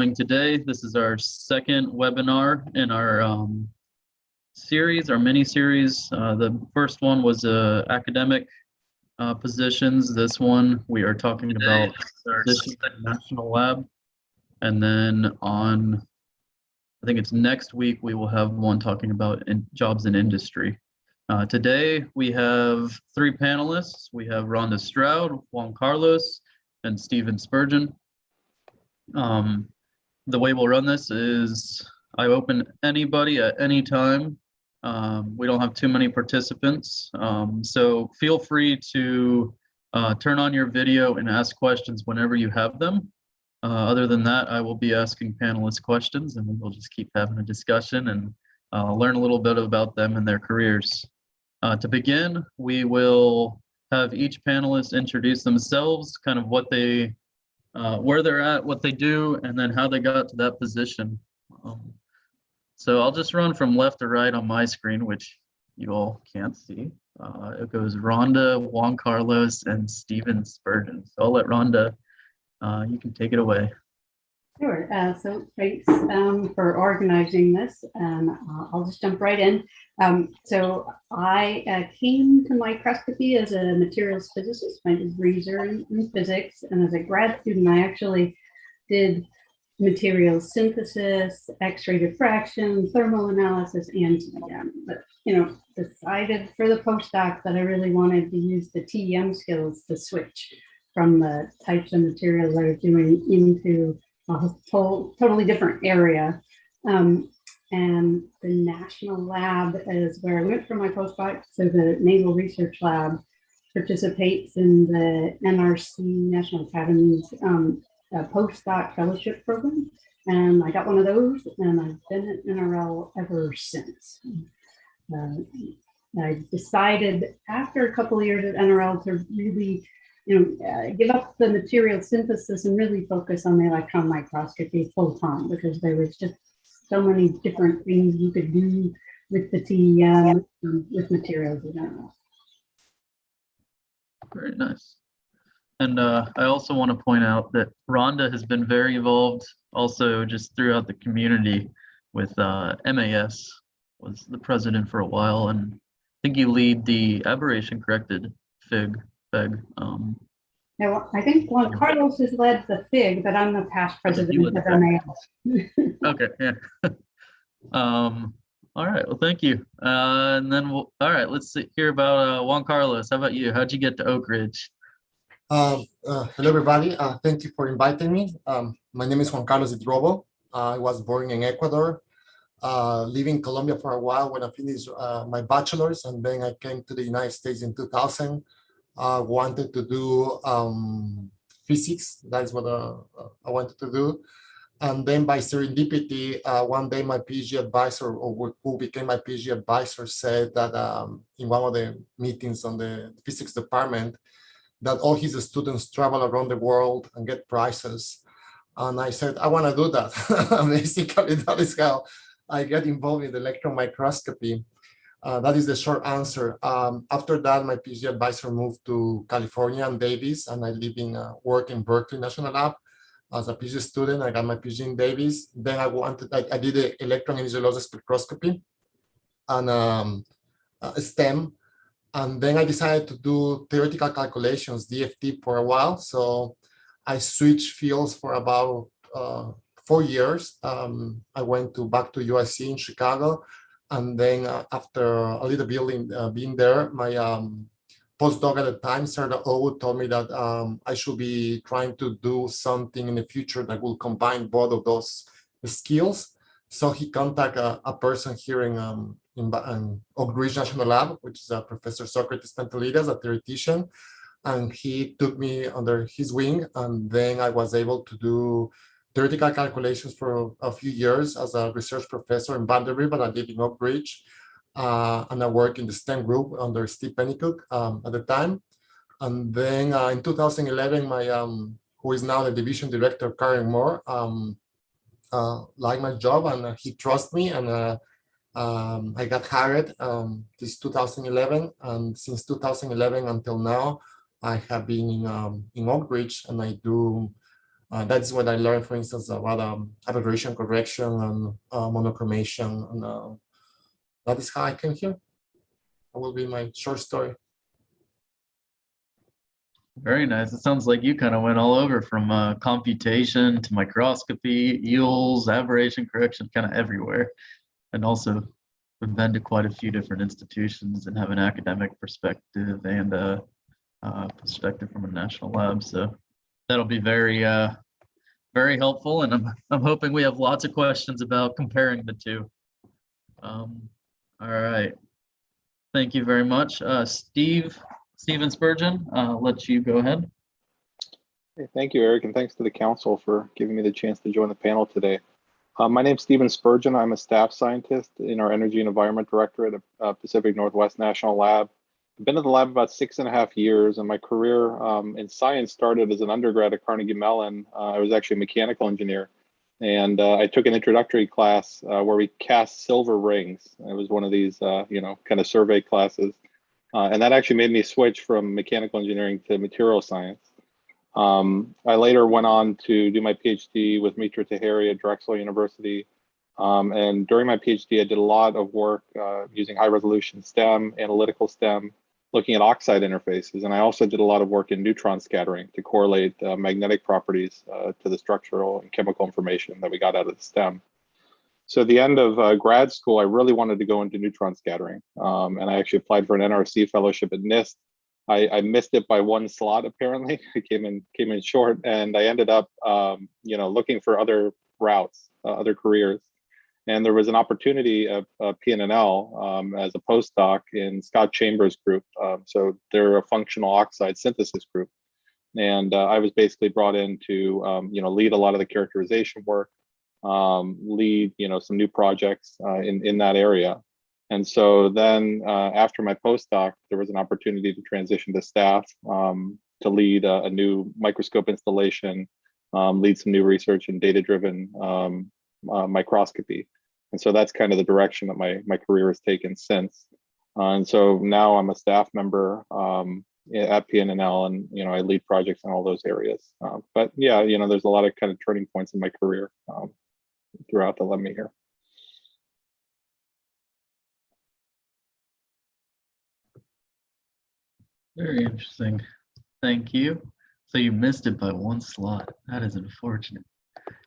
doing today. This is our second webinar in our series, our mini-series. The first one was academic positions. This one, we are talking about positions in the National Lab. And then on, I think it's next week, we will have one talking about jobs in industry. Today, we have three panelists. We have Rhonda Stroud, Juan Carlos, and Stephen Spurgeon. The way we'll run this is I open anybody at any time. We don't have too many participants, so feel free to turn on your video and ask questions whenever you have them. Other than that, I will be asking panelists questions, and we'll just keep having a discussion and learn a little bit about them and their careers. To begin, we will have each panelist introduce themselves, kind of what they where they're at, what they do, and then how they got to that position. So I'll just run from left to right on my screen, which you all can't see. It goes Rhonda, Juan Carlos, and Stephen Spurgeon. So I'll let Rhonda, you can take it away. Sure. So thanks for organizing this, and I'll just jump right in. So I came to microscopy as a materials physicist. My degrees are in physics, and as a grad student, I actually did materials synthesis, X-ray diffraction, thermal analysis, and TEM. But decided for the postdoc that I really wanted to use the TEM skills to switch from the types of materials I was doing into a totally different area. And the National Lab is where I went for my postdoc. So the Naval Research Lab participates in the NRC, National Academy's postdoc fellowship program. And I got one of those, and I've been at NRL ever since. I decided after a couple of years at NRL to really give up the material synthesis and really focus on the electron microscopy full time, because there was just so many different things you could do with the TEM, with materials in general. Very nice. And I also want to point out that Rhonda has been very involved also just throughout the community with MAS, was the president for a while, and I think you lead the aberration corrected FIG. Now, I think Juan Carlos has led the FIG, but I'm the past president of MAS. Okay, yeah. All right, well, thank you. And then all right, let's hear about Juan Carlos. How about you? How'd you get to Oak Ridge? Hello, everybody. Thank you for inviting me. My name is Juan Carlos Idrobo. I was born in Ecuador, living in Colombia for a while when I finished my bachelor's, and then I came to the United States in 2000. Wanted to do physics. That's what I wanted to do. And then by serendipity, one day my PhD advisor, or who became my PhD advisor, said that in one of the meetings on the physics department, that all his students travel around the world and get prizes. And I said, I want to do that. Basically, that is how I get involved in electron microscopy. That is the short answer. After that, my PhD advisor moved to California and Davis, and I work in Berkeley National Lab as a PhD student. I got my PhD in Davis. Then I did the electron anisotropy spectroscopy and STEM. And then I decided to do theoretical calculations, DFT, for a while. So I switched fields for about 4 years. I went back to USC in Chicago. And then after a little bit being there, my postdoc at the time, Sarah Owood, told me that I should be trying to do something in the future that will combine both of those skills. So he contacted a person here in Oak Ridge National Lab, which is Professor Socrates Pantelides, a theoretician. And he took me under his wing. And then I was able to do theoretical calculations for a few years as a research professor in Vanderbilt, but I live in Oak Ridge. And I work in the STEM group under Steve Pennycook at the time. And then in 2011, my who is now the division director, Karen Moore, liked my job, and he trusts me, and I got hired this 2011, and since 2011 until now, I have been in Oak Ridge, and I do That's what I learned, for instance, about aberration correction and monochromation. And that is how I came here. That will be my short story. Very nice. It sounds like you kind of went all over from computation to microscopy, eels, aberration correction, kind of everywhere. And also we've been to quite a few different institutions and have an academic perspective and a perspective from a national lab. So that'll be very, very helpful. And I'm hoping we have lots of questions about comparing the two. All right. Thank you very much. Steven Spurgeon, let you go ahead. Hey, thank you, Eric, and thanks to the council for giving me the chance to join the panel today. My name's Steven Spurgeon. I'm a staff scientist in our Energy and Environment Directorate at Pacific Northwest National Lab. I've been at the lab about 6.5 years, and my career in science started as an undergrad at Carnegie Mellon. I was actually a mechanical engineer, and I took an introductory class where we cast silver rings. It was one of these, kind of survey classes. And that actually made me switch from mechanical engineering to material science. I later went on to do my PhD with Mitra Taheri at Drexel University. And during my PhD, I did a lot of work using high resolution STEM, analytical STEM, looking at oxide interfaces. And I also did a lot of work in neutron scattering to correlate magnetic properties to the structural and chemical information that we got out of the STEM. So at the end of grad school, I really wanted to go into neutron scattering. And I actually applied for an NRC fellowship at NIST. I missed it by one slot, apparently. I came in short, and I ended up, looking for other routes, other careers. And there was an opportunity at PNNL as a postdoc in Scott Chambers' group. So they're a functional oxide synthesis group. And I was basically brought in to, lead a lot of the characterization work, lead some new projects in that area. And so then after my postdoc, there was an opportunity to transition to staff to lead a new microscope installation, lead some new research in data-driven microscopy. And so that's kind of the direction that my career has taken since. And so now I'm a staff member at PNNL, and I lead projects in all those areas. But yeah, there's a lot of kind of turning points in my career throughout that led me here. Very interesting. Thank you. So you missed it by one slot. That is unfortunate,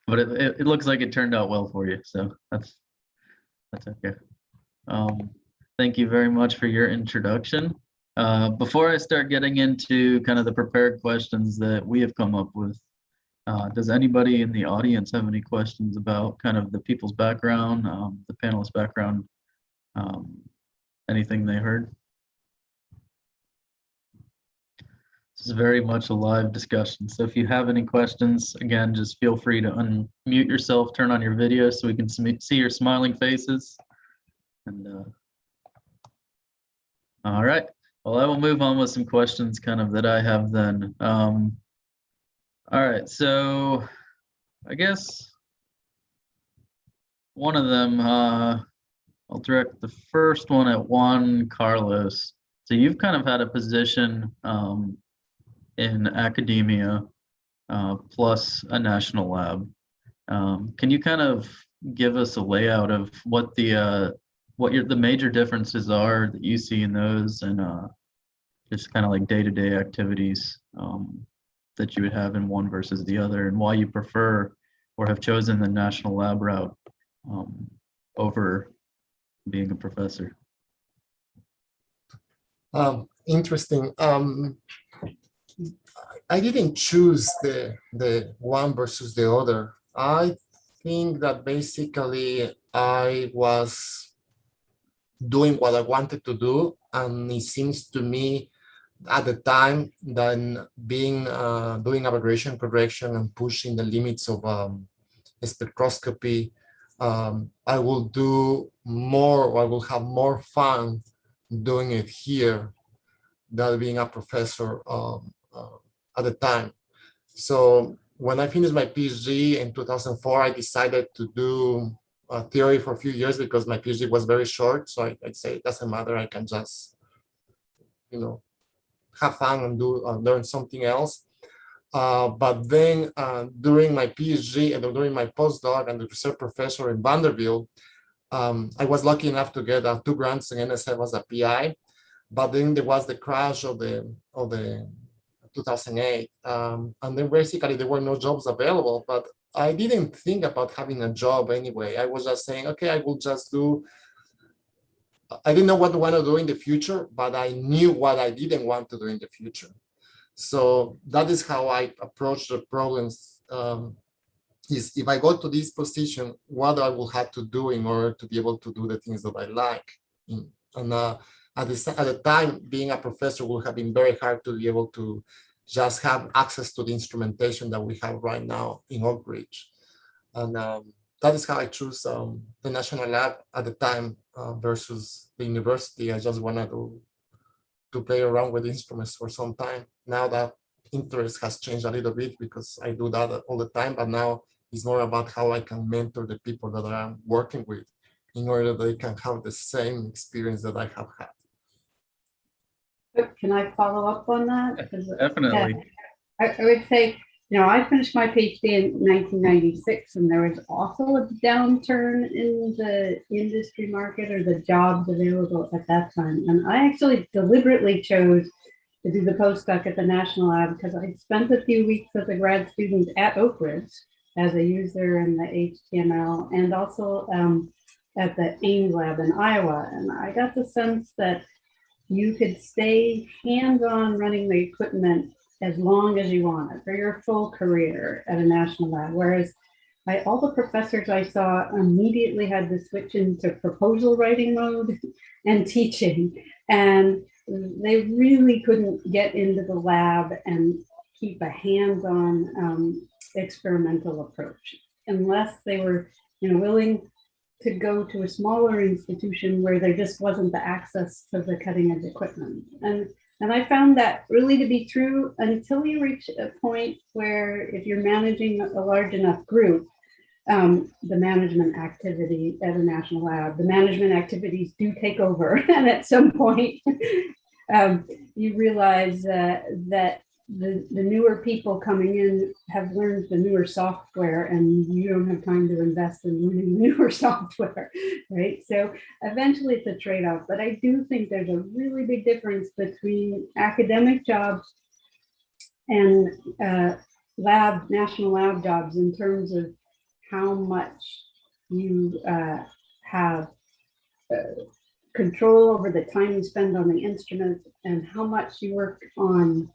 but it looks like it turned out well for you. So that's okay. Thank you very much for your introduction. Before I start getting into kind of the prepared questions that we have come up with, does anybody in the audience have any questions about kind of the people's background, the panelist background, anything they heard? This is very much a live discussion. So if you have any questions, again, just feel free to unmute yourself, turn on your video so we can see your smiling faces. And all right, well, I will move on with some questions kind of that I have then. All right, so I guess one of them, I'll direct the first one at Juan Carlos. So you've kind of had a position in academia plus a national lab. Can you kind of give us a layout of what the major differences are that you see in those, and just kind of like day-to-day activities that you would have in one versus the other, and why you prefer or have chosen the national lab route over being a professor? Interesting. I didn't choose the one versus the other. I think that basically I was doing what I wanted to do, and it seems to me at the time that doing aberration correction and pushing the limits of spectroscopy, I will do more, or I will have more fun doing it here than being a professor at the time. So when I finished my PhD in 2004, I decided to do theory for a few years because my PhD was very short. So I'd say it doesn't matter, I can just, have fun and learn something else. But then during my PhD and during my postdoc and the research professor in Vanderbilt, I was lucky enough to get 2 grants in NSF as a PI. But then there was the crash of the 2008, and then basically there were no jobs available. But I didn't think about having a job anyway. I was just saying, okay, I will just do. I didn't know what I want to do in the future, but I knew what I didn't want to do in the future. So that is how I approach the problems. Is if I go to this position, what I will have to do in order to be able to do the things that I like. And at the time, being a professor would have been very hard to be able to just have access to the instrumentation that we have right now in Oak Ridge. And that is how I choose the national lab at the time versus the university. I just wanted to play around with instruments for some time. Now that interest has changed a little bit because I do that all the time, but now it's more about how I can mentor the people that I'm working with in order that they can have the same experience that I have had. Can I follow up on that? Definitely. I would say, I finished my PhD in 1996, and there was also a downturn in the industry market or the jobs available at that time. And I actually deliberately chose to do the postdoc at the National Lab because I spent a few weeks as a grad student at Oak Ridge as a user in the HTML and also at the Ames Lab in Iowa. And I got the sense that you could stay hands-on running the equipment as long as you wanted for your full career at a national lab. Whereas all the professors I saw immediately had to switch into proposal writing mode and teaching. And they really couldn't get into the lab and keep a hands-on experimental approach unless they were willing to go to a smaller institution where there just wasn't the access to the cutting edge equipment. And I found that really to be true until you reach a point where if you're managing a large enough group, the management activity at a national lab, the management activities do take over. And at some point, you realize that the newer people coming in have learned the newer software and you don't have time to invest in learning newer software, right? So eventually it's a trade-off, but I do think there's a really big difference between academic jobs and national lab jobs in terms of how much you have control over the time you spend on the instrument and how much you work on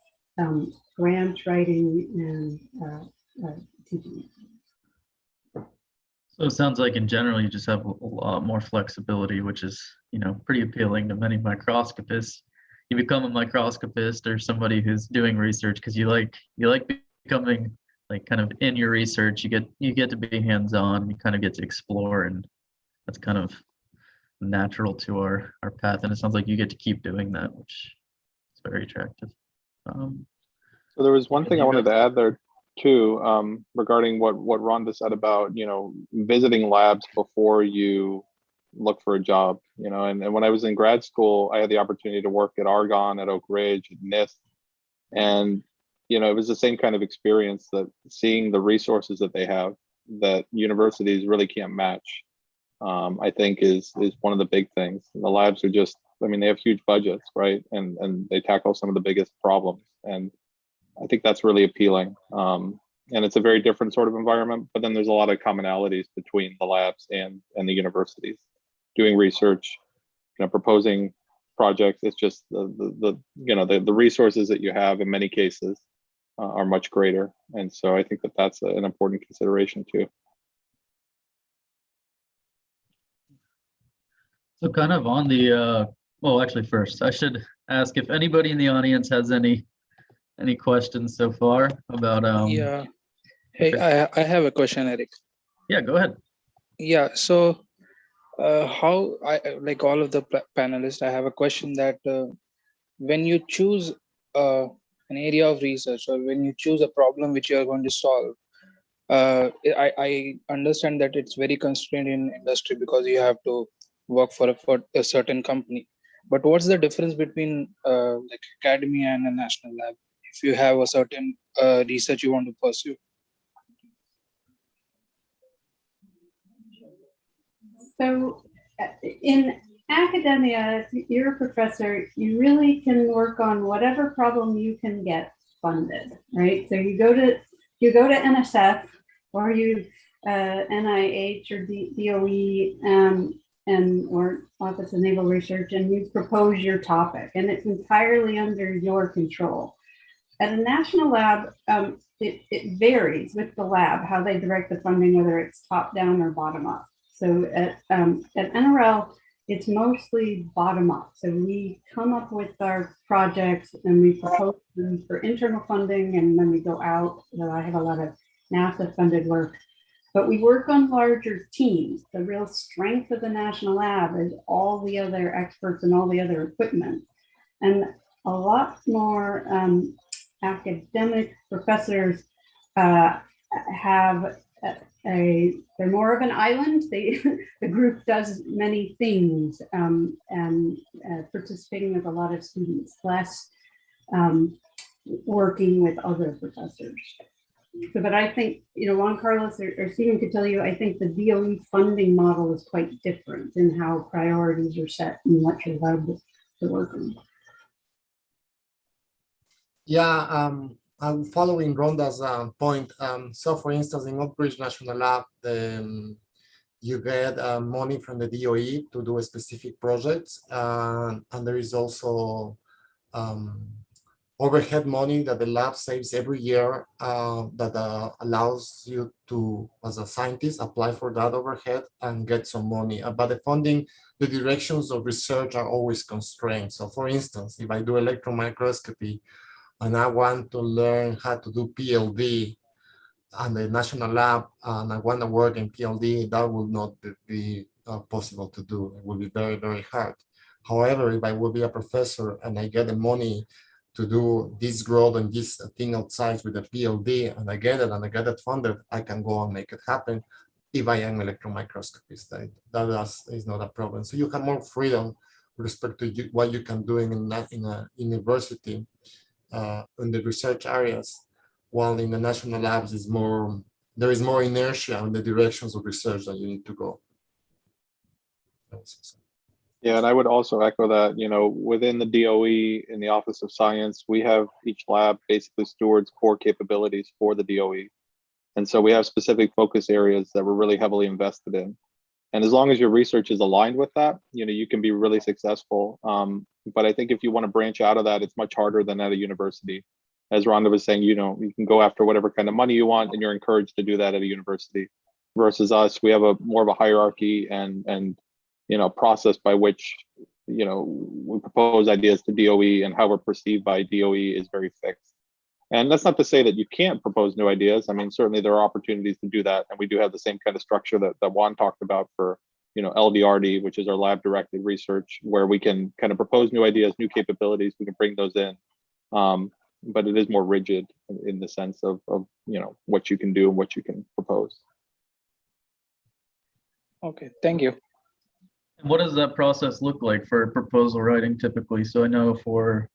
grant writing and teaching. So it sounds like in general, you just have a lot more flexibility, which is, pretty appealing to many microscopists. You become a microscopist or somebody who's doing research because you like becoming like kind of in your research. You get to be hands-on. You kind of get to explore, and that's kind of natural to our path. And it sounds like you get to keep doing that, which is very attractive. So there was one thing I wanted to add there too, regarding what Rhonda said about, visiting labs before you look for a job, and when I was in grad school, I had the opportunity to work at Argonne, at Oak Ridge, at NIST. And, it was the same kind of experience, that seeing the resources that they have that universities really can't match, I think is one of the big things. And the labs are just, they have huge budgets, right? And they tackle some of the biggest problems. And I think that's really appealing. And it's a very different sort of environment, but then there's a lot of commonalities between the labs and the universities. Doing research, proposing projects. It's just the resources that you have in many cases are much greater. And so I think that that's an important consideration too. So kind of on the, well, actually first, I should ask if anybody in the audience has any questions so far about yeah. Hey, I have a question, Eric. Yeah, go ahead. Yeah, so how like all of the panelists, I have a question that when you choose an area of research, or when you choose a problem which you are going to solve, I understand that it's very constrained in industry because you have to work for a certain company. But what's the difference between like academia and a national lab if you have a certain research you want to pursue? So in academia, if you're a professor, you really can work on whatever problem you can get funded, right? So you go to NSF or you NIH or DOE or Office of Naval Research, and you propose your topic, and it's entirely under your control. At a national lab, it varies with the lab how they direct the funding, whether it's top down or bottom up. So at NRL, it's mostly bottom up. So we come up with our projects and we propose them for internal funding, and then we go out. I have a lot of NASA funded work, but we work on larger teams. The real strength of the national lab is all the other experts and all the other equipment. And a lot more academic professors they're more of an island. The group does many things and participating with a lot of students, less working with other professors. So, but I think, Juan Carlos or Stephen could tell you, I think the DOE funding model is quite different in how priorities are set and what you're allowed to work on. Yeah, I'm following Rhonda's point. So for instance, in Oak Ridge National Lab, you get money from the DOE to do a specific projects. And there is also overhead money that the lab saves every year that allows you to, as a scientist, apply for that overhead and get some money. But the funding, the directions of research are always constrained. So for instance, if I do electron microscopy, and I want to learn how to do PLD on the national lab, and I want to work in PLD, that will not be possible to do. It will be very, very hard. However, if I will be a professor and I get the money to do this growth and this thing outside with the PLD, and I get it funded, I can go and make it happen. If I am electron microscopist, that is not a problem. So you have more freedom with respect to what you can do in a university. In the research areas, while in the national labs there is more inertia in the directions of research that you need to go. Yeah, and I would also echo that, within the DOE in the Office of Science, we have each lab basically stewards core capabilities for the DOE. And so we have specific focus areas that we're really heavily invested in. And as long as your research is aligned with that, you can be really successful. But I think if you want to branch out of that, it's much harder than at a university. As Rhonda was saying, you can go after whatever kind of money you want, and you're encouraged to do that at a university. Versus us, we have more of a hierarchy and process by which we propose ideas to DOE, and how we're perceived by DOE is very fixed. And that's not to say that you can't propose new ideas. I mean, certainly there are opportunities to do that. And we do have the same kind of structure that Juan talked about for, LDRD, which is our lab directed research, where we can kind of propose new ideas, new capabilities, we can bring those in. But it is more rigid in the sense of what you can do and what you can propose. Okay, thank you. And what does that process look like for proposal writing typically? So I know for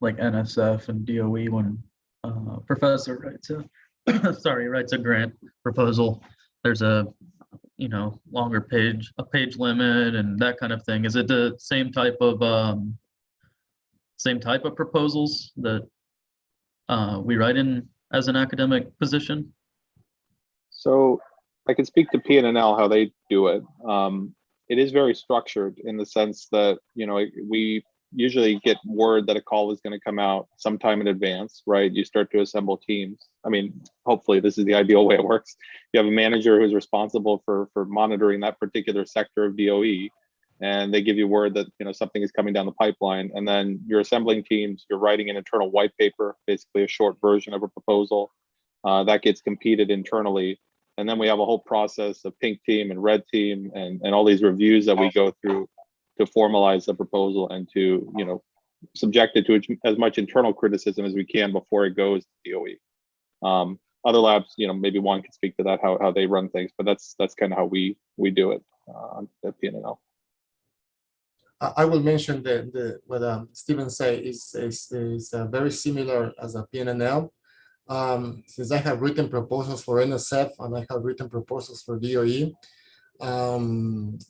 like NSF and DOE, when a professor writes a grant proposal, there's a longer page limit and that kind of thing. Is it the same type of proposals that we write in as an academic position? So I can speak to PNNL how they do it. It is very structured in the sense that we usually get word that a call is going to come out sometime in advance, right? You start to assemble teams. I mean, hopefully this is the ideal way it works. You have a manager who's responsible for monitoring that particular sector of DOE, and they give you word that something is coming down the pipeline, and then you're assembling teams, you're writing an internal white paper, basically a short version of a proposal that gets competed internally. And then we have a whole process of pink team and red team and all these reviews that we go through to formalize the proposal and to subject it to as much internal criticism as we can before it goes to DOE. Other labs, maybe one could speak to that, how they run things, but that's kind of how we do it at PNNL. I will mention what Stephen said is very similar as a PNNL. Since I have written proposals for NSF and I have written proposals for DOE,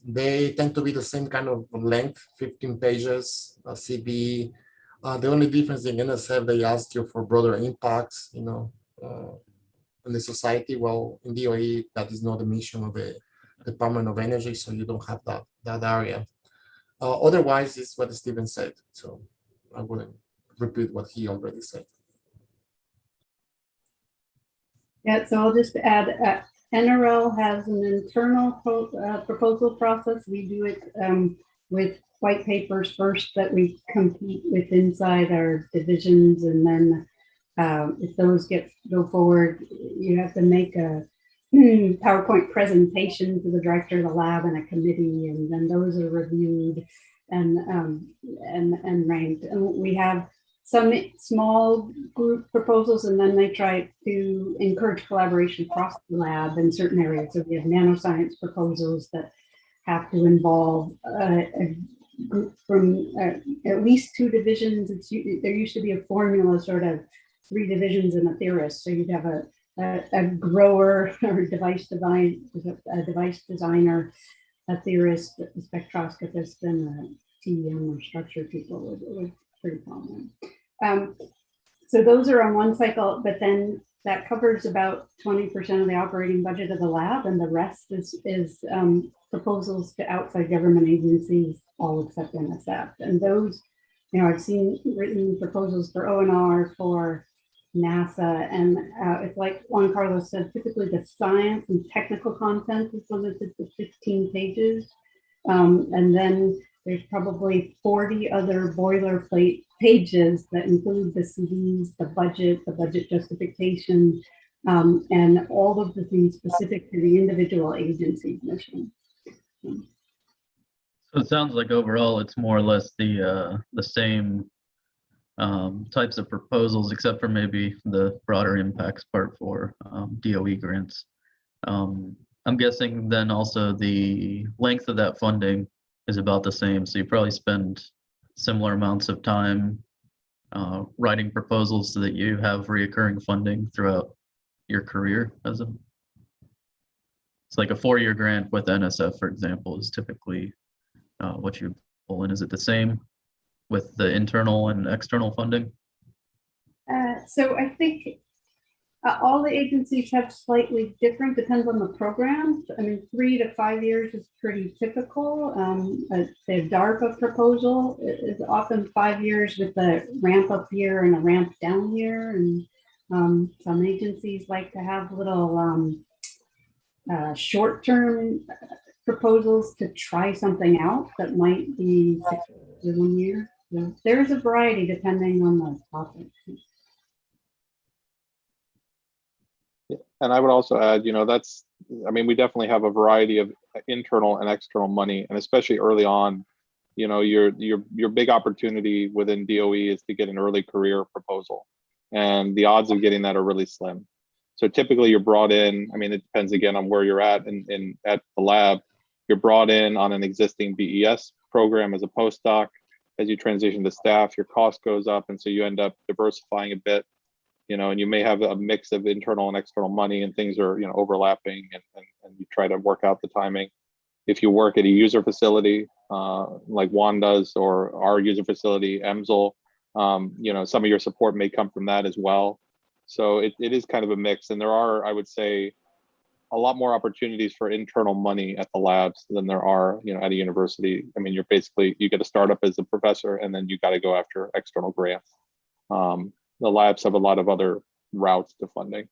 they tend to be the same kind of length, 15 pages, CV. The only difference in NSF, they ask you for broader impacts, in the society. Well, in DOE, that is not the mission of the Department of Energy, so you don't have that area. Otherwise, it's what Stephen said, so I wouldn't repeat what he already said. Yeah, so I'll just add, NRL has an internal proposal process. We do it with white papers first that we compete with inside our divisions, and then if those go forward, you have to make a PowerPoint presentation to the director of the lab and a committee, and then those are reviewed and ranked. And we have some small group proposals, and then they try to encourage collaboration across the lab in certain areas. So we have nanoscience proposals that have to involve a group from at least 2 divisions. There used to be a formula, sort of 3 divisions and a theorist. So you'd have a grower or device designer, a theorist, a spectroscopist, and a TEM or structure people was pretty prominent. So those are on one cycle, but then that covers about 20% of the operating budget of the lab, and the rest is proposals to outside government agencies, all except NSF. And those, I've seen written proposals for ONR, for NASA, and it's like Juan Carlos said, typically the science and technical content is limited to 15 pages. And then there's probably 40 other boilerplate pages that include the CVs, the budget justification, and all of the things specific to the individual agency's mission. So it sounds like overall it's more or less the same types of proposals, except for maybe the broader impacts part for DOE grants. I'm guessing then also the length of that funding is about the same. So you probably spend similar amounts of time writing proposals so that you have reoccurring funding throughout your career as a. It's like a 4-year grant with NSF, for example, is typically what you pull in. Is it the same with the internal and external funding? So I think all the agencies have slightly different, depends on the program. I mean, 3 to 5 years is pretty typical. Say a DARPA proposal is often 5 years with a ramp up year and a ramp down year. And some agencies like to have little short-term proposals to try something out that might be 6 to 1 year. So there's a variety depending on the topic. And I would also add, we definitely have a variety of internal and external money, and especially early on, your big opportunity within DOE is to get an early career proposal, and the odds of getting that are really slim. So typically you're brought in, it depends again on where you're at at the lab, you're brought in on an existing BES program as a postdoc. As you transition to staff, your cost goes up, and so you end up diversifying a bit. And you may have a mix of internal and external money, and things are, overlapping, and you try to work out the timing. If you work at a user facility, like Juan does, or our user facility, EMSL, some of your support may come from that as well. So it is kind of a mix, and there are, I would say, a lot more opportunities for internal money at the labs than there are, at a university. You get a startup as a professor, and then you got to go after external grants. The labs have a lot of other routes to funding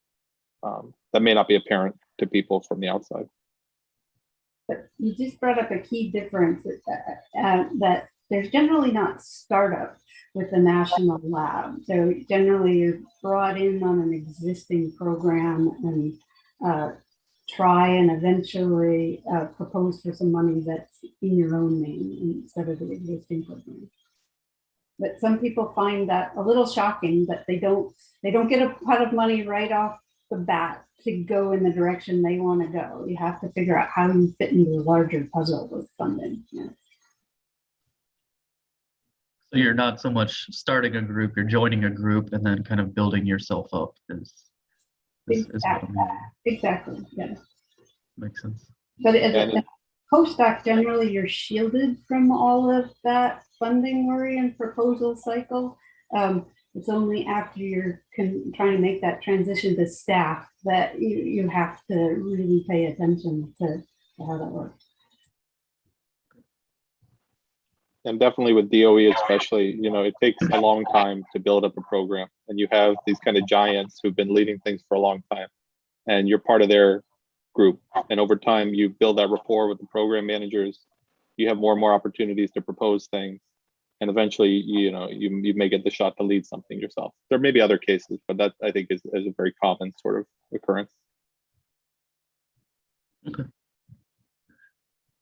that may not be apparent to people from the outside. But you just brought up a key difference that there's generally not startup with the national lab. So generally you're brought in on an existing program and try and eventually propose for some money that's in your own name instead of the existing program. But some people find that a little shocking that they don't get a pot of money right off the bat to go in the direction they want to go. You have to figure out how you fit into a larger puzzle with funding. Yeah. So you're not so much starting a group, you're joining a group and then kind of building yourself up is what I'm hearing. Exactly, yeah. Makes sense. But as And a postdoc, generally you're shielded from all of that funding worry and proposal cycle. It's only after you're trying to make that transition to staff that you have to really pay attention to how that works. And definitely with DOE especially, you know, it takes a long time to build up a program, and you have these kind of giants who've been leading things for a long time, and you're part of their group. And over time, you build that rapport with the program managers. You have more and more opportunities to propose things, and eventually, you know, you may get the shot to lead something yourself. There may be other cases, but that I think is a very common sort of occurrence. Okay.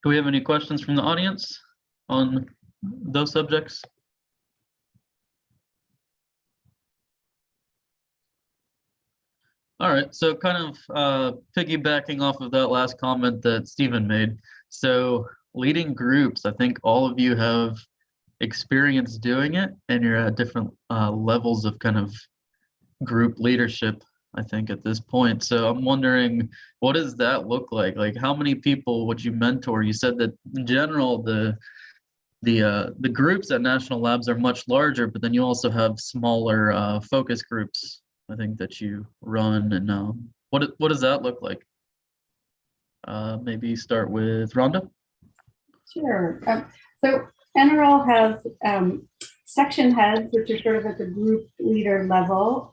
Do we have any questions from the audience on those subjects? All right, so kind of piggybacking off of that last comment that Stephen made. So leading groups, I think all of you have experience doing it, and you're at different levels of kind of group leadership, I think, at this point. So I'm wondering, what does that look like? Like, how many people would you mentor? You said that in general, the groups at national labs are much larger, but then you also have smaller focus groups, I think, that you run. And what does that look like? Maybe start with Rhonda. Sure. So NRL has section heads, which are sort of at the group leader level.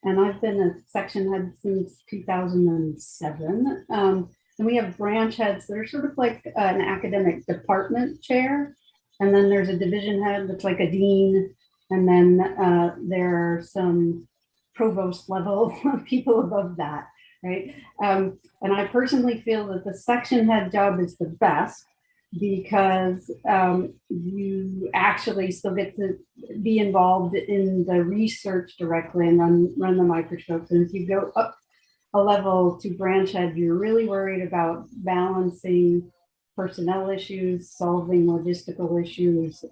And I've been a section head since 2007. And we have branch heads that are sort of like an academic department chair. And then there's a division head that's like a dean. And then there are some provost level people above that, right? And I personally feel that the section head job is the best, because you actually still get to be involved in the research directly and run the microscopes. And if you go up a level to branch head, you're really worried about balancing personnel issues, solving logistical issues,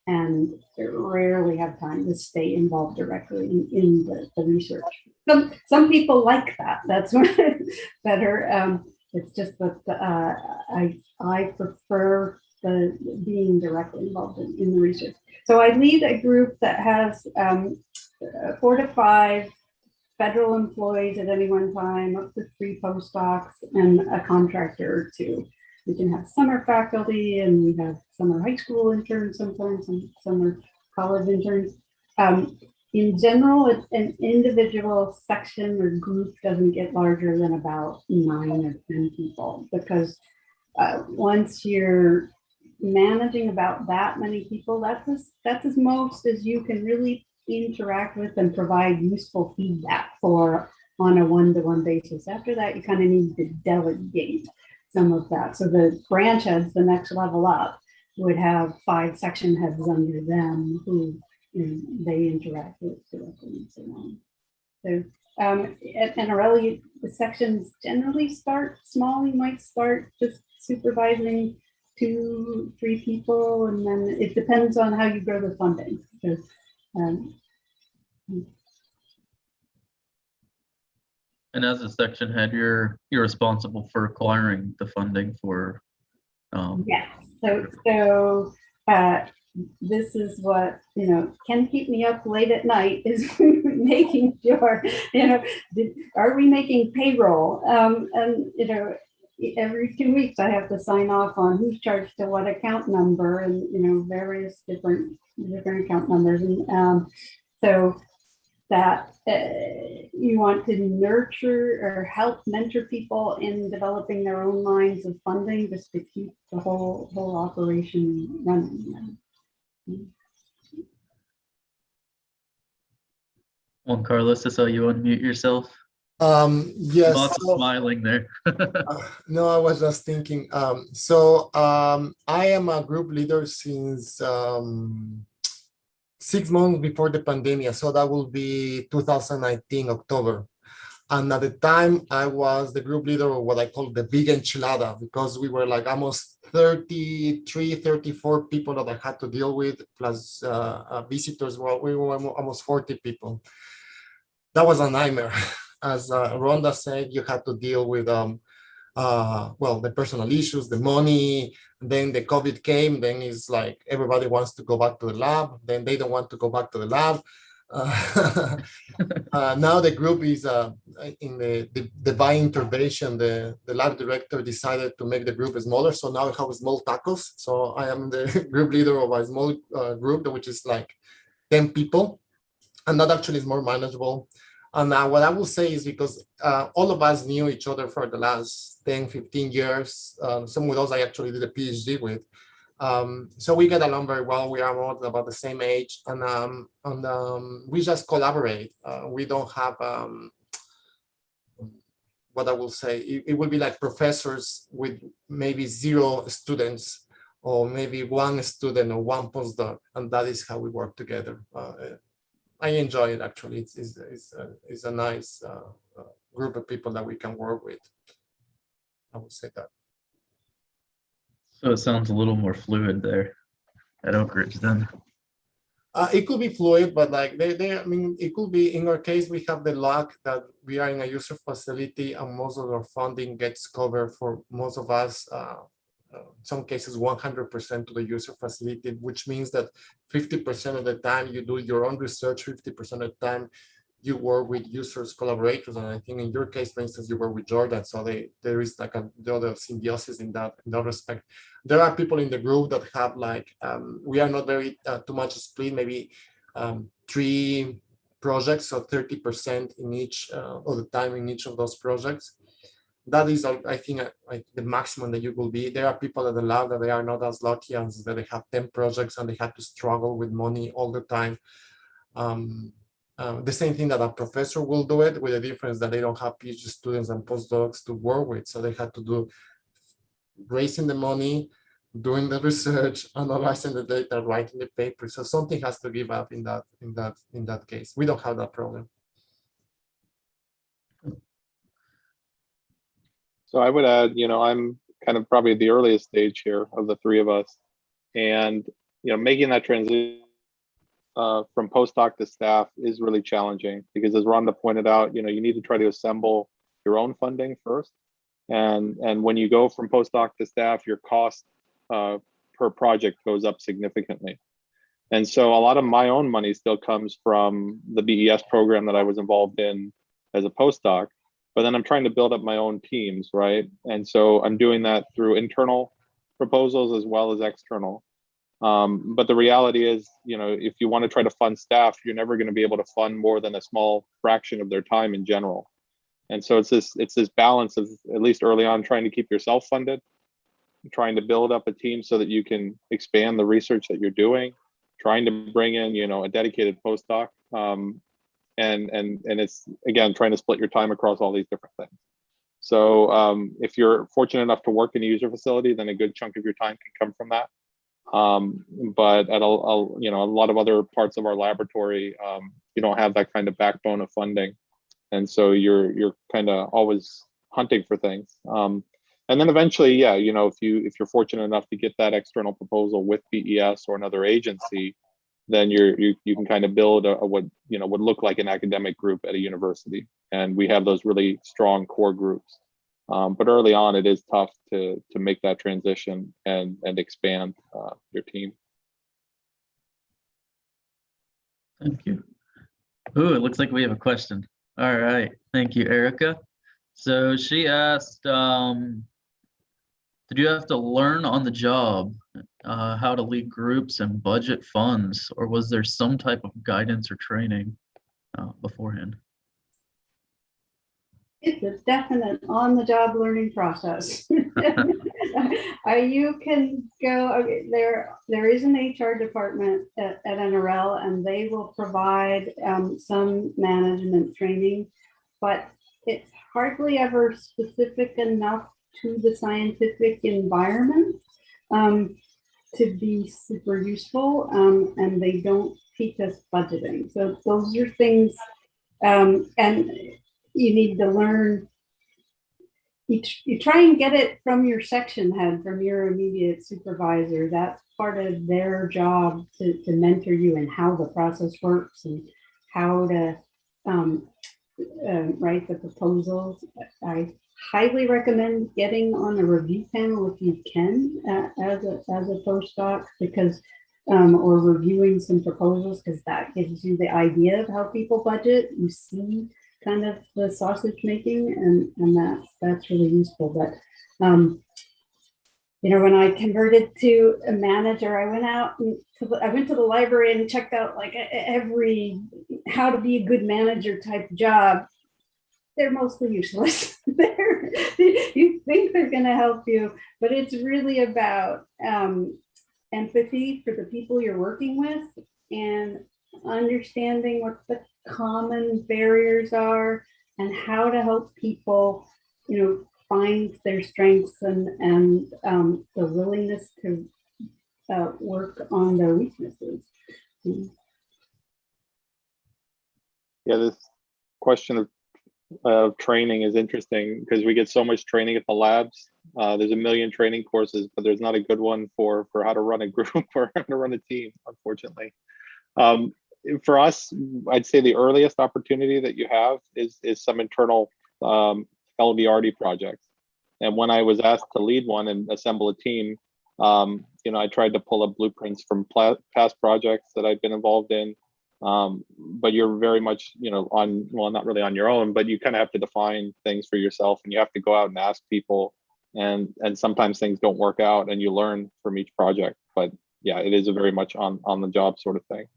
and rarely have time to stay involved directly in the research. Some people like that. That's better. It's just that I prefer being directly involved in the research. So I lead a group that has 4 to 5 federal employees at any one time, up to 3 postdocs, and a contractor or 2. We can have summer faculty, and we have summer high school interns sometimes, and summer college interns. In general, an individual section or group doesn't get larger than about 9 or 10 people, because once you're managing about that many people, that's as most as you can really interact with and provide useful feedback for on a one-to-one basis. After that, you kind of need to delegate some of that. So the branch heads, the next level up, would have 5 section heads under them who they interact with directly and so on. So at NRL, the sections generally start small. You might start just supervising 2, 3 people, and then it depends on how you grow the funding. So, And as a section head, you're responsible for acquiring the funding for. Yeah. So this is what can keep me up late at night, is making sure are we making payroll, and every 2 weeks I have to sign off on who's charged to what account number, and various different account numbers, and so that you want to nurture or help mentor people in developing their own lines of funding, just to keep the whole operation running. Juan Carlos, I saw you unmute yourself. Yes. Lots of smiling there. No, I was just thinking. I am a group leader since 6 months before the pandemic, so that will be 2019 October. And at the time, I was the group leader of what I call the big enchilada, because we were like almost 33, 34 people that I had to deal with, plus visitors. Well, we were almost 40 people. That was a nightmare. As Rhonda said, you had to deal with well, the personal issues, the money. Then the COVID came. Then it's like everybody wants to go back to the lab. Then they don't want to go back to the lab. Now the group is in the divine intervention. The lab director decided to make the group smaller. So now we have small tacos. So I am the group leader of a small group, which is like 10 people. And that actually is more manageable. And what I will say is because all of us knew each other for the last 10, 15 years. Some with us I actually did a PhD with. So we get along very well. We are all about the same age, and we just collaborate. We don't have what I will say. It will be like professors with maybe 0 students, or maybe 1 student or 1 postdoc, and that is how we work together. I enjoy it actually. It's a nice group of people that we can work with. I would say that. So it sounds a little more fluid there at Oak Ridge then. It could be fluid, but like I mean, it could be, in our case, we have the luck that we are in a user facility and most of our funding gets covered for most of us. In some cases, 100% to the user facility, which means that 50% of the time you do your own research, 50% of the time you work with users, collaborators. And I think in your case, for instance, you work with Jordan. So there is like the other symbiosis in that respect. There are people in the group that have like, we are not very too much split, maybe 3 projects, so 30% in each of the time in each of those projects. That is, I think, like the maximum that you will be. There are people at the lab that they are not as lucky as that they have 10 projects and they have to struggle with money all the time. The same thing that a professor will do it, with the difference that they don't have PhD students and postdocs to work with. So they have to do raising the money, doing the research, analyzing the data, writing the paper. So something has to give up in that case. We don't have that problem. So I would add, I'm kind of probably the earliest stage here of the 3 of us, and making that transition from postdoc to staff is really challenging, because as Rhonda pointed out, you need to try to assemble your own funding first, and when you go from postdoc to staff, your cost per project goes up significantly. And so a lot of my own money still comes from the BES program that I was involved in as a postdoc. But then I'm trying to build up my own teams, right? And so I'm doing that through internal proposals as well as external. But the reality is, if you want to try to fund staff, you're never going to be able to fund more than a small fraction of their time in general. And so it's this balance of, at least early on, trying to keep yourself funded, trying to build up a team so that you can expand the research that you're doing, trying to bring in, a dedicated postdoc. And it's, again, trying to split your time across all these different things. So if you're fortunate enough to work in a user facility, then a good chunk of your time can come from that. But at a lot of other parts of our laboratory, you don't have that kind of backbone of funding, and so you're kind of always hunting for things. And then eventually, yeah, if you're fortunate enough to get that external proposal with BES or another agency, then you can kind of build what would look like an academic group at a university, and we have those really strong core groups. But early on, it is tough to make that transition and expand your team. Thank you. Ooh, it looks like we have a question. All right, thank you, Erica. So she asked, did you have to learn on the job how to lead groups and budget funds, or was there some type of guidance or training beforehand? It's a definite on-the-job learning process. You can go, there is an HR department at NRL, and they will provide some management training, but it's hardly ever specific enough to the scientific environment to be super useful, and they don't teach us budgeting. So those are things, and you need to learn. You try and get it from your section head, from your immediate supervisor. That's part of their job to mentor you in how the process works and how to write the proposals. I highly recommend getting on a review panel if you can as a postdoc, because or reviewing some proposals, because that gives you the idea of how people budget. You see kind of the sausage making, and that's really useful. But you know, when I converted to a manager, I went out and I went to the library and checked out like every how to be a good manager type job. They're mostly useless. You think they're going to help you, but it's really about empathy for the people you're working with and understanding what the common barriers are and how to help people, you know, find their strengths and the willingness to work on their weaknesses. Yeah, this question of training is interesting because we get so much training at the labs. There's a million training courses, but there's not a good one for how to run a group or how to run a team, unfortunately. For us, I'd say the earliest opportunity that you have is some internal LVRD projects. And when I was asked to lead one and assemble a team, you know, I tried to pull up blueprints from past projects that I've been involved in. But you're very much, you know, well, not really on your own, but you kind of have to define things for yourself, and you have to go out and ask people, and sometimes things don't work out, and you learn from each project. But yeah, it is a very much on the job sort of thing.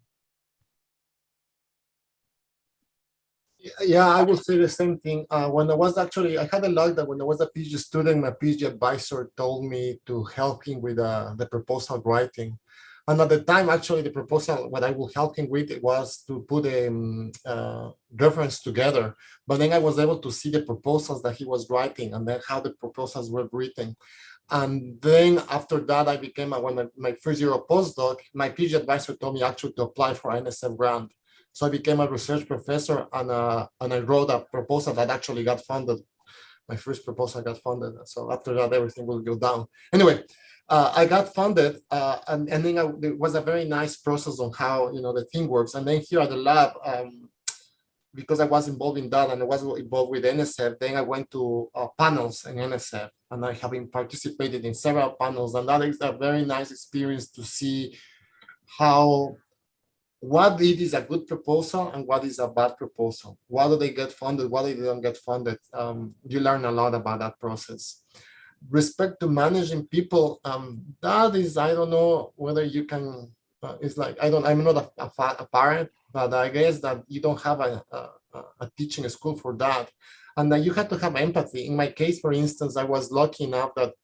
Yeah, I will say the same thing. When I was actually, I had a luck that when I was a PhD student, my PhD advisor told me to help him with the proposal writing. And at the time, actually, the proposal, what I will help him with, it was to put a reference together. But then I was able to see the proposals that he was writing and then how the proposals were written. And then after that, I became, when my first year of postdoc, my PhD advisor told me actually to apply for an NSF grant. So I became a research professor, and I wrote a proposal that actually got funded. My first proposal got funded. So after that, everything will go down. Anyway, I got funded, and then it was a very nice process on how, you know, the thing works. And then here at the lab, because I was involved in that and I was involved with NSF, then I went to panels in NSF, and I have been participated in several panels, and that is a very nice experience to see how what it is a good proposal and what is a bad proposal. Why do they get funded? Why do they don't get funded? You learn a lot about that process. Respect to managing people, that is, I don't know whether you can, it's like, I'm not a parent, but I guess that you don't have a teaching school for that. And that you have to have empathy. In my case, for instance, I was lucky enough that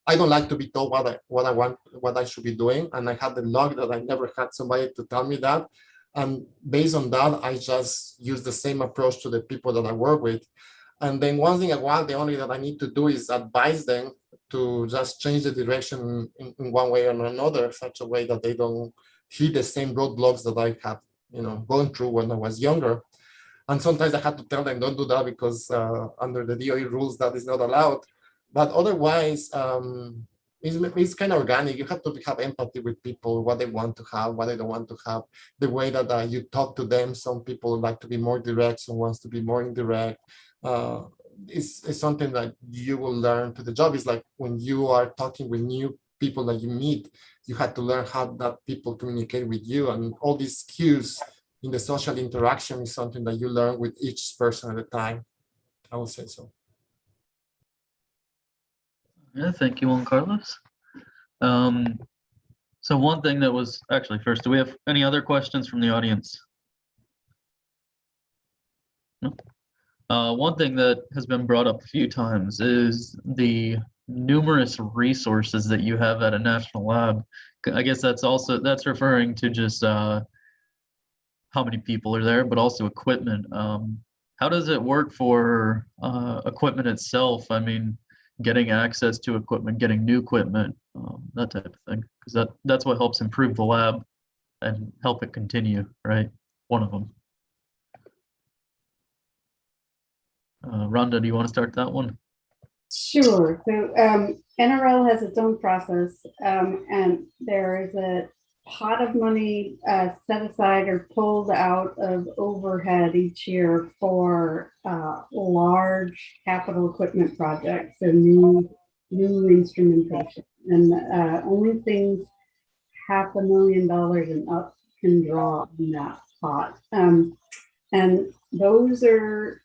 I don't like to be told what I should be doing. And I had the luck that I never had somebody to tell me that. And based on that, I just use the same approach to the people that I work with. And then once in a while, the only that I need to do is advise them to just change the direction in one way or another, such a way that they don't hit the same roadblocks that I have, you know, gone through when I was younger. And sometimes I had to tell them, don't do that, because under the DOE rules, that is not allowed. But otherwise, it's kind of organic. You have to have empathy with people, what they want to have, what they don't want to have, the way that you talk to them. Some people like to be more direct, some wants to be more indirect. It's something that you will learn to the job. Is like when you are talking with new people that you meet, you have to learn how that people communicate with you, and all these cues in the social interaction is something that you learn with each person at a time. I would say so. Yeah, thank you, Juan Carlos. So one thing that was actually first, do we have any other questions from the audience? No? One thing that has been brought up a few times is the numerous resources that you have at a national lab. I guess that's referring to just how many people are there, but also equipment. How does it work for equipment itself? I mean, getting access to equipment, getting new equipment, that type of thing, because that's what helps improve the lab and help it continue, right? One of them. Rhonda, do you want to start that one? Sure. So NRL has its own process, and there is a pot of money set aside or pulled out of overhead each year for large capital equipment projects, so new instrumentation, and only things $500,000 and up can draw in that pot. And those are,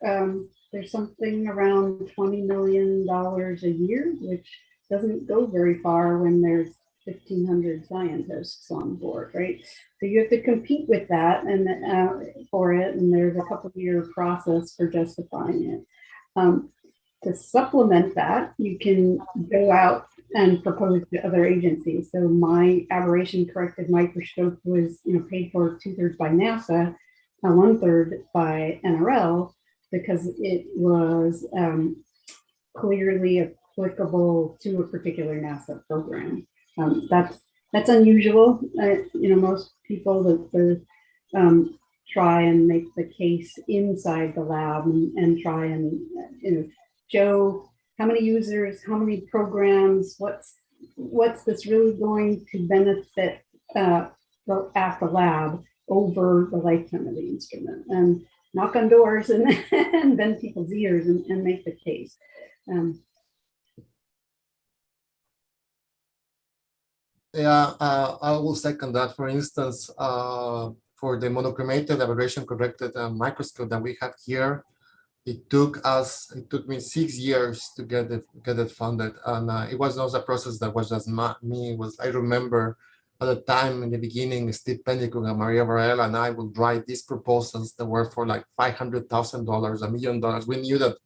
there's something around $20 million a year, which doesn't go very far when there's 1,500 scientists on board, right? So you have to compete with that and for it, and there's a couple-year process for justifying it. To supplement that, you can go out and propose to other agencies. So my aberration-corrected microscope was, paid for 2/3 by NASA, 1/3 by NRL, because it was clearly applicable to a particular NASA program. That's unusual. Most people that try and make the case inside the lab and try and show how many users, how many programs, what's this really going to benefit at the lab over the lifetime of the instrument, and knock on doors and bend people's ears and make the case. Yeah, I will second that. For instance, for the monochromated aberration corrected microscope that we have here, it took me 6 years to get it funded, and it was not a process that was just me. I remember at the time in the beginning, Steve Pennycook and Maria Varela and I would write these proposals that were for like $500,000, $1 million. We knew that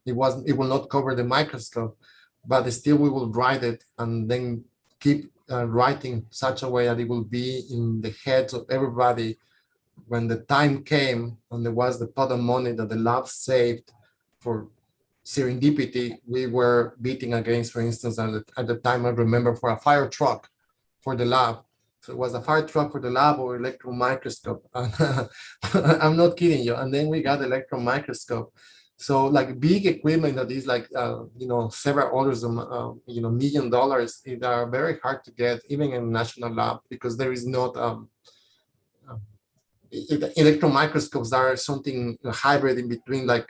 it will not cover the microscope, but still we will write it and then keep writing such a way that it will be in the heads of everybody. When the time came and there was the pot of money that the lab saved for serendipity, we were beating against, for instance, at the time I remember, for a fire truck for the lab. So it was a fire truck for the lab or electron microscope. I'm not kidding you. And then we got electron microscope. So like big equipment that is like, several orders of, $1 million, they are very hard to get, even in national lab, because there is not, electron microscopes are something hybrid in between, like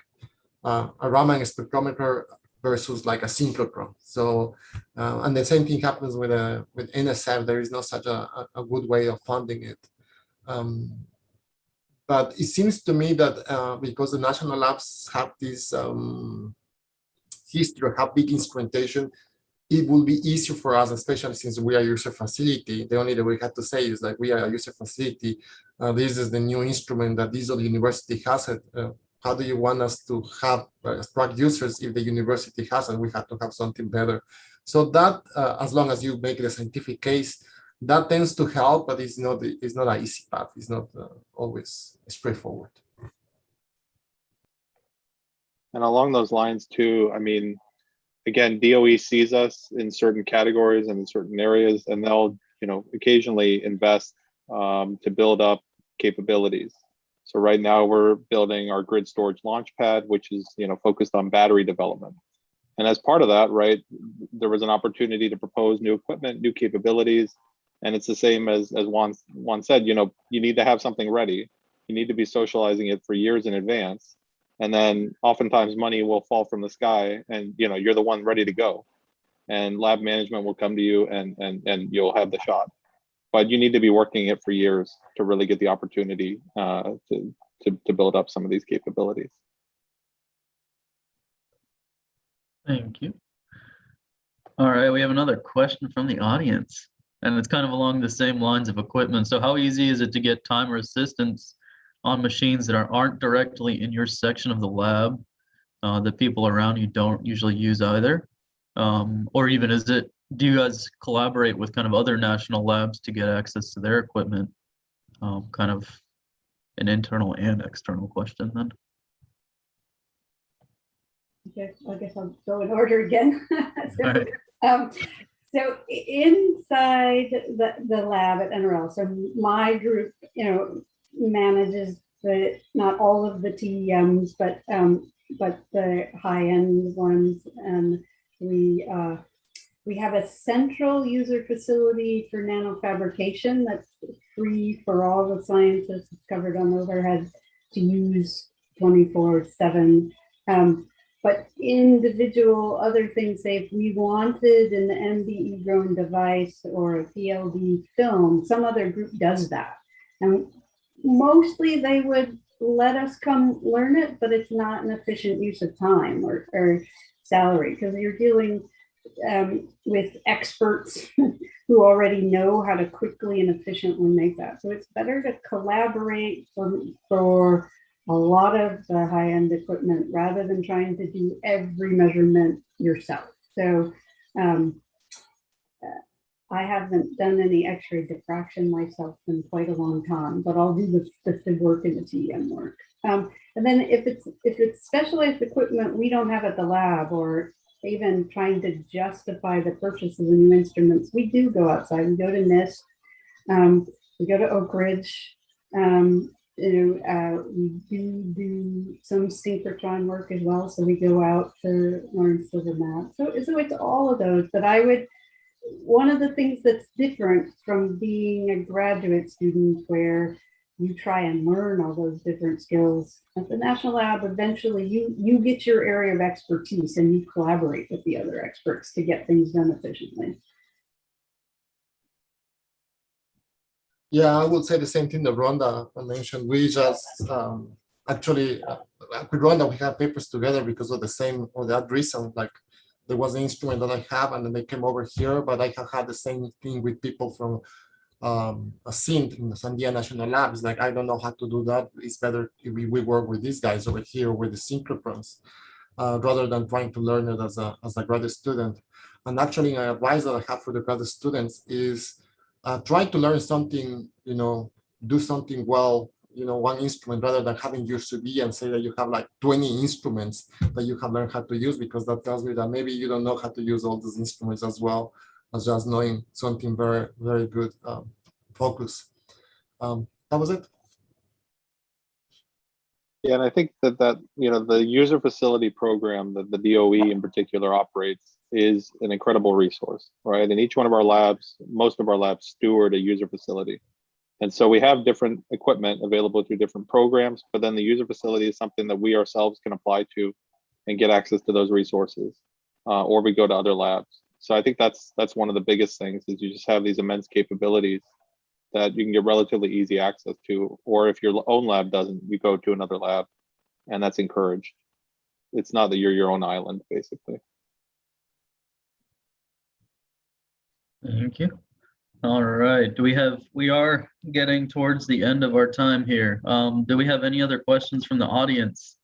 a Raman spectrometer versus like a synchrotron. So, and the same thing happens with NSF. There is not such a good way of funding it. But it seems to me that because the national labs have this history of how big instrumentation, it will be easier for us, especially since we are a user facility. The only thing we have to say is like, we are a user facility. This is the new instrument that this university has it. How do you want us to have attract users if the university has it? We have to have something better. So that, as long as you make the scientific case, that tends to help, but it's not an easy path. It's not always straightforward. And along those lines too, I mean, again, DOE sees us in certain categories and in certain areas, and they'll, occasionally invest to build up capabilities. So right now we're building our grid storage launch pad, which is, focused on battery development. And as part of that, right, there was an opportunity to propose new equipment, new capabilities. And it's the same as Juan said, you need to have something ready. You need to be socializing it for years in advance. And then oftentimes money will fall from the sky and, you're the one ready to go. And lab management will come to you and you'll have the shot. But you need to be working it for years to really get the opportunity to build up some of these capabilities. Thank you. All right, we have another question from the audience, and it's kind of along the same lines of equipment. So how easy is it to get timer assistance on machines that aren't directly in your section of the lab, that people around you don't usually use either? Or even do you guys collaborate with kind of other national labs to get access to their equipment? Kind of an internal and external question then. Okay, I guess I'll go in order again. All right. So inside the lab at NRL, so my group, manages not all of the TEMs, but but the high-end ones. And we have a central user facility for nanofabrication that's free for all the scientists. It's covered on overhead to use 24/7. But individual other things, say if we wanted an MBE grown device or a PLD film, some other group does that. And mostly they would let us come learn it, but it's not an efficient use of time or salary, because you're dealing with experts who already know how to quickly and efficiently make that. So it's better to collaborate for a lot of the high-end equipment rather than trying to do every measurement yourself. So I haven't done any X-ray diffraction myself in quite a long time, but I'll do the work in the TEM work. And then if it's specialized equipment we don't have at the lab, or even trying to justify the purchase of the new instruments, we do go outside. We go to NIST, we go to Oak Ridge. We do some synchrotron work as well, so we go out to learn silver math. So it's all of those. But one of the things that's different from being a graduate student, where you try and learn all those different skills at the National Lab, eventually you get your area of expertise and you collaborate with the other experts to get things done efficiently. Yeah, I would say the same thing that Rhonda mentioned. We just actually, with Rhonda, we have papers together because of that reason. Like, there was an instrument that I have, and then they came over here, but I have had the same thing with people from a SINT in the Sandia National Labs. Like, I don't know how to do that. It's better if we work with these guys over here with the synchrotrons, rather than trying to learn it as a graduate student. And actually, my advice that I have for the graduate students is try to learn something, do something well, one instrument, rather than having your CV and say that you have like 20 instruments that you have learned how to use, because that tells me that maybe you don't know how to use all those instruments as well as just knowing something very, very good focus. That was it. Yeah, and I think that the user facility program that the DOE in particular operates is an incredible resource, right? And each one of our labs, most of our labs, steward a user facility. And so we have different equipment available through different programs, but then the user facility is something that we ourselves can apply to and get access to those resources, or we go to other labs. So I think that's one of the biggest things, is you just have these immense capabilities that you can get relatively easy access to, or if your own lab doesn't, you go to another lab, and that's encouraged. It's not that you're your own island, basically. Thank you. All right. We are getting towards the end of our time here. Do we have any other questions from the audience?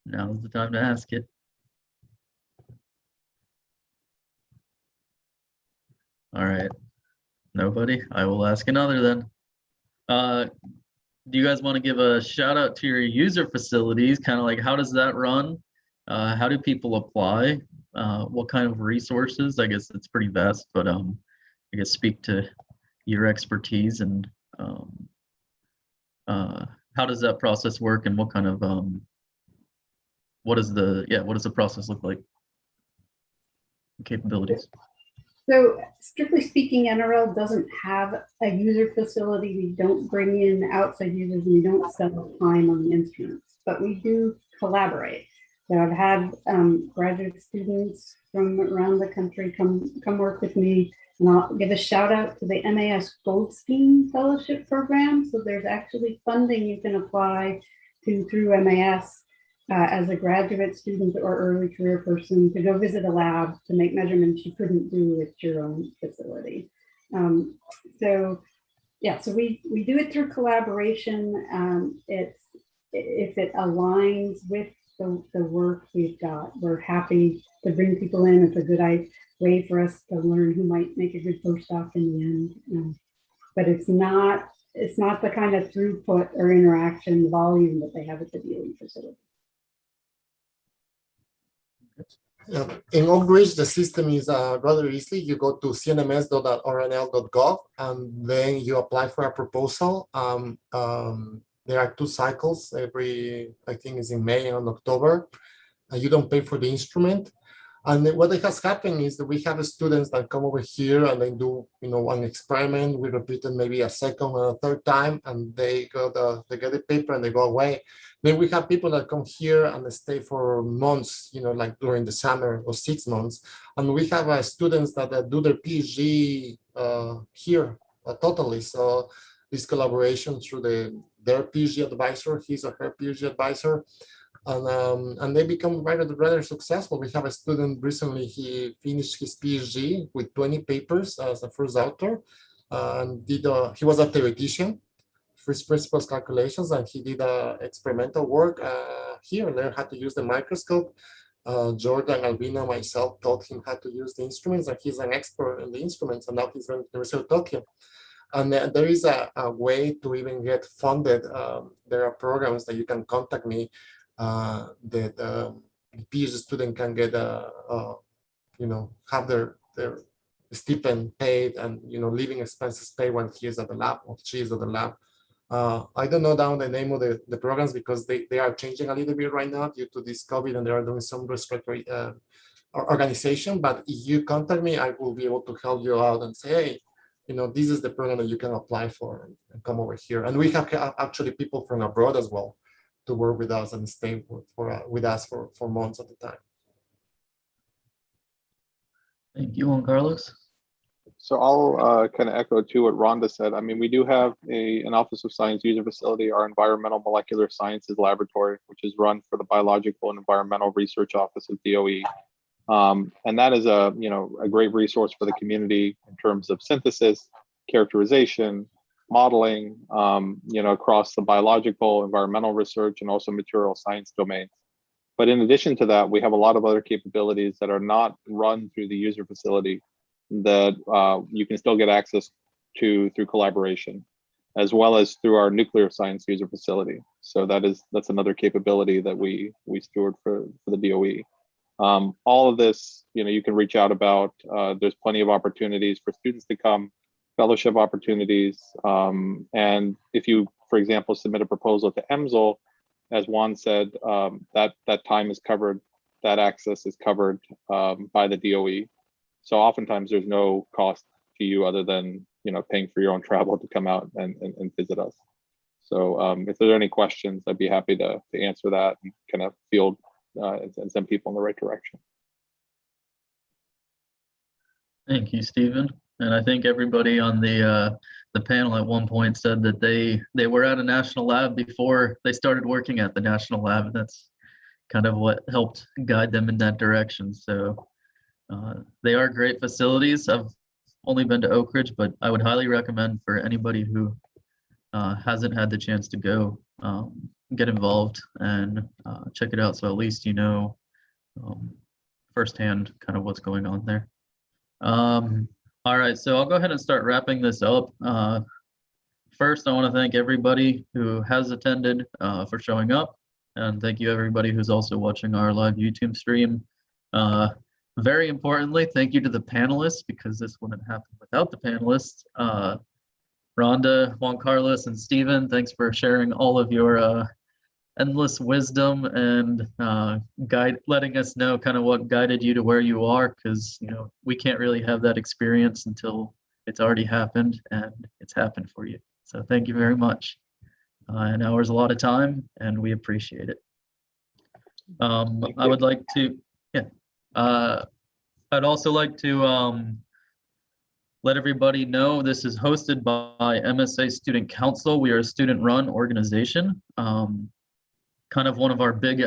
Now's the time to ask it. All right. Nobody? I will ask another then. Do you guys want to give a shout out to your user facilities? Kind of like, how does that run? How do people apply? What kind of resources? I guess it's pretty vast, but I guess speak to your expertise and how does that process work, and what kind of what does the process look like? Capabilities. So strictly speaking, NRL doesn't have a user facility. We don't bring in outside users, and we don't sell time on the instruments, but we do collaborate. So I've had graduate students from around the country come work with me, and I'll give a shout out to the MAS Goldstein Fellowship Program. So there's actually funding you can apply to through MAS as a graduate student or early career person to go visit a lab to make measurements you couldn't do at your own facility. So we do it through collaboration. If it aligns with the work we've got, we're happy to bring people in. It's a good way for us to learn who might make a good postdoc in the end. But it's not the kind of throughput or interaction volume that they have at the DOE facility. In Oak Ridge, the system is rather easy. You go to cnms.ornl.gov, and then you apply for a proposal. There are 2 cycles every, I think it's in May and October. You don't pay for the instrument. And then what has happened is that we have students that come over here and they do, one experiment. We repeat it maybe a second or a third time, and they get the paper and they go away. Then we have people that come here and they stay for months, like during the summer or 6 months. And we have students that do their PhD here totally. So this collaboration through their PhD advisor, his or her PhD advisor, and they become rather successful. We have a student recently, he finished his PhD with 20 papers as a first author, and he was a theoretician, first principles calculations, and he did experimental work here, learned how to use the microscope. Jordan, Albino, myself taught him how to use the instruments, and he's an expert in the instruments, and now he's going to the University of Tokyo. And there is a way to even get funded. There are programs that you can contact me that the PhD student can get have their stipend paid and living expenses paid when he is at the lab or she is at the lab. I don't know down the name of the programs because they are changing a little bit right now due to this COVID, and they are doing some respiratory organization. But if you contact me, I will be able to help you out and say, hey, this is the program that you can apply for and come over here. And we have actually people from abroad as well to work with us and stay with us for months at a time. Thank you, Juan Carlos. So I'll kind of echo too what Rhonda said. I mean, we do have an Office of Science user facility, our Environmental Molecular Sciences Laboratory, which is run for the Biological and Environmental Research Office of DOE. And that is a great resource for the community in terms of synthesis, characterization, modeling, across the biological, environmental research, and also material science domains. But in addition to that, we have a lot of other capabilities that are not run through the user facility that you can still get access to through collaboration, as well as through our nuclear science user facility. So that's another capability that we steward for the DOE. All of this, you can reach out about. There's plenty of opportunities for students to come, fellowship opportunities. And if you, for example, submit a proposal to EMSL, as Juan said, that time is covered, that access is covered by the DOE. So oftentimes there's no cost to you other than paying for your own travel to come out and visit us. So if there are any questions, I'd be happy to answer that and kind of field and send people in the right direction. Thank you, Stephen. And I think everybody on the panel at one point said that they were at a national lab before they started working at the national lab, and that's kind of what helped guide them in that direction. So they are great facilities. I've only been to Oak Ridge, but I would highly recommend for anybody who hasn't had the chance to go, get involved and check it out. So at least firsthand kind of what's going on there. All right, so I'll go ahead and start wrapping this up. First, I want to thank everybody who has attended for showing up, and thank you everybody who's also watching our live YouTube stream. Very importantly, thank you to the panelists, because this wouldn't happen without the panelists. Rhonda, Juan Carlos, and Stephen, thanks for sharing all of your endless wisdom and letting us know kind of what guided you to where you are, because we can't really have that experience until it's already happened and it's happened for you. So thank you very much. An hour is a lot of time, and we appreciate it. I would like to, I'd also like to let everybody know this is hosted by MSA Student Council. We are a student-run organization. Kind of one of our big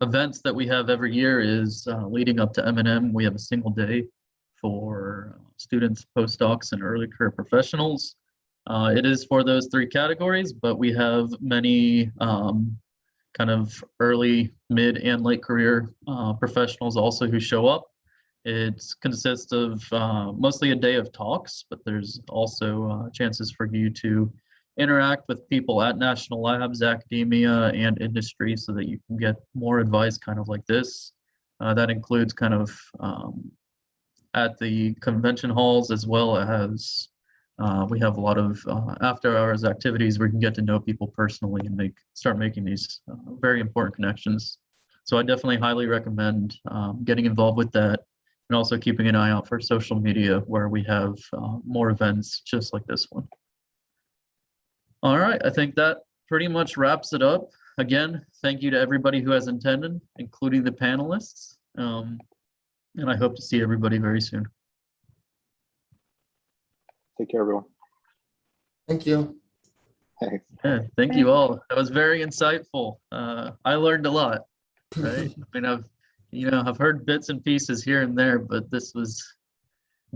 events that we have every year is leading up to M&M. We have a single day for students, postdocs, and early career professionals. It is for those 3 categories, but we have many kind of early, mid, and late career professionals also who show up. It consists of mostly a day of talks, but there's also chances for you to interact with people at national labs, academia, and industry so that you can get more advice kind of like this. That includes kind of at the convention halls, as well as we have a lot of after hours activities where we can get to know people personally and start making these very important connections. So I definitely highly recommend getting involved with that, and also keeping an eye out for social media where we have more events just like this one. All right, I think that pretty much wraps it up. Again, thank you to everybody who has attended, including the panelists. And I hope to see everybody very soon. Take care, everyone. Thank you. Thanks. Yeah, thank you all. That was very insightful. I learned a lot, right? I mean, I've heard bits and pieces here and there, but this was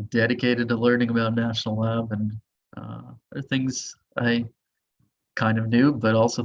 dedicated to learning about National Lab, and there are things I kind of knew, but also